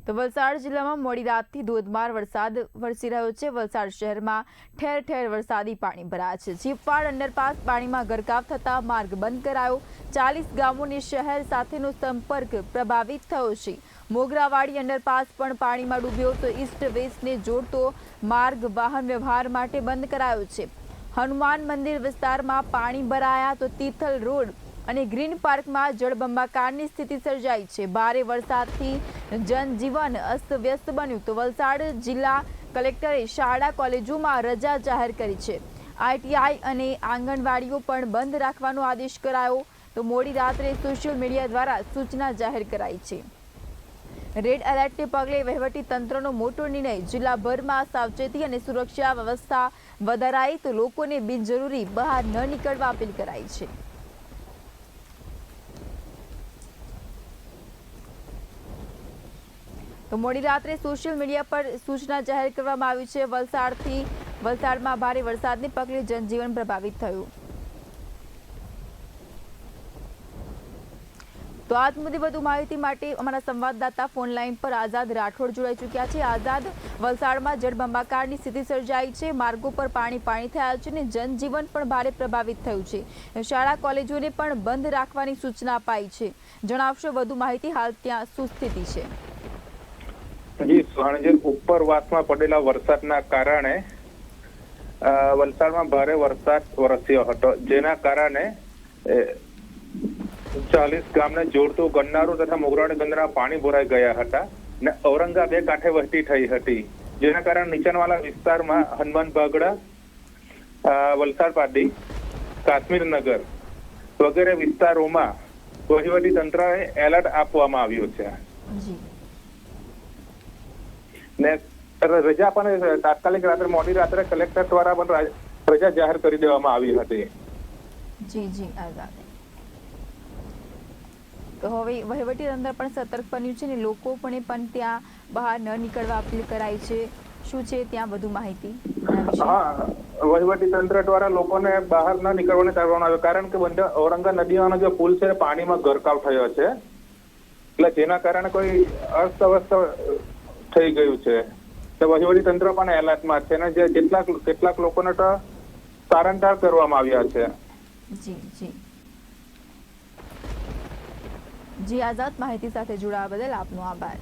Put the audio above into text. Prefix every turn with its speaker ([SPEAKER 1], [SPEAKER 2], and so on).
[SPEAKER 1] તો વલસાડ જિલ્લામાં મોડી રાતથી ધોધમાર વરસાદ વરસી રહ્યો છે। વલસાડ શહેરમાં ઠેર ઠેર વરસાદી પાણી ભરાયા છે। ચીપવાડ અંડરપાસ પાણીમાં ગરકાવ થતા માર્ગ બંધ કરાયો। 40 ગામોની શહેર સાથેનો સંપર્ક પ્રભાવિત થયો છે। મોગરાવાડી અંડરપાસ પણ પાણીમાં ડૂબ્યો તો ઈસ્ટ વેસ્ટને જોડતો માર્ગ વાહન વ્યવહાર માટે બંધ કરાયો છે। હનુમાન મંદિર વિસ્તારમાં પાણી ભરાયા તો તિથલ રોડ અને ગ્રીન પાર્કમાં જળબંબાકારની સ્થિતિ સર્જાઈ છે। ભારે વરસાદથી જનજીવન અસ્તવ્યસ્ત બન્યું તો વલસાડ જિલ્લા કલેક્ટરે શાળા કોલેજોમાં રજા જાહેર કરી છે। ITI અને આંગણવાડીઓ પણ બંધ રાખવાનો આદેશ કરાયો તો મોડી રાત્રે સોશિયલ મીડિયા દ્વારા સૂચના જાહેર કરાઈ છે। રેડ એલર્ટને પગલે વહીવટી તંત્રનો મોટો નિર્ણય। જિલ્લાભરમાં સાવચેતી અને સુરક્ષા વ્યવસ્થા વધારાઈ તો લોકોને બિનજરૂરી બહાર ન નીકળવા અપીલ કરાઈ છે। તો મોડી રાત્રે સોશિયલ મીડિયા પર સૂચના જાહેર કરવામાં આવી છે। વલસાડમાં ભારે વરસાદને પગલે જનજીવન પ્રભાવિત થયું। તો આ મુદ્દે વધુ માહિતી માટે અમારા સંવાદદાતા ફોન લાઈન પર આઝાદ રાઠોડ જોડાઈ ચૂક્યા છે। આઝાદ, વલસાડમાં જળબંબાકારની સ્થિતિ સર્જાઈ છે, માર્ગો પર પાણી થયા છે અને જનજીવન પણ ભારે પ્રભાવિત થયું છે। શાળા કોલેજોને પણ બંધ રાખવાની સૂચના અપાઈ છે। જણાવશો વધુ માહિતી, હાલ ત્યાં શું સ્થિતિ છે?
[SPEAKER 2] જી, સાંજે ઉપરવાસમાં પડેલા વરસાદના કારણે વલસાડમાં ભારે વરસાદ વરસ્યો હતો, જેના કારણે 40 ગામને જોડતું ગન્નારું તથા મોગરાવાડી બંધના પાણી ભરાઈ ગયા હતા અને ઔરંગા બે કાંઠે વહેતી થઈ હતી, જેના કારણે નીચાણવાળા વિસ્તારમાં હનુમાન બાગડા, વલસાડ પાટી, કાશ્મીર નગર વગેરે વિસ્તારોમાં વહીવટી તંત્રએ એલર્ટ આપવામાં આવ્યું છે ને રજા પણ તાત્કાલિક રાત્રે મોડી રાત્રે કલેક્ટર દ્વારા પણ રજા જાહેર કરી દેવામાં આવી હતી।
[SPEAKER 1] જી આઝાદ, તો હવે વહીવટી તંત્ર પણ સતર્ક બન્યું છે ને લોકો પણ ત્યાં બહાર ન નીકળવા અપીલ કરાઈ છે। શું છે ત્યાં વધુ માહિતી?
[SPEAKER 2] હા, વહીવટી તંત્ર દ્વારા લોકોને બહાર ન નીકળવાને ટાળવામાં આવ્યું, કારણ કે ઔરંગા નદીનો જે પુલ છે પાણીમાં ગરકાવ થયો છે, એટલે જેના કારણે કોઈ અસ્તવ્યસ્ત થઈ ગયું છે। તો વહીવટી તંત્ર પણ એલર્ટમાં છે અને જે કેટલાક લોકોને તો તારણતાર કરવામાં આવ્યા છે।
[SPEAKER 1] જી આઝાદ, માહિતી સાથે જોડાવા બદલ આપનો આભાર।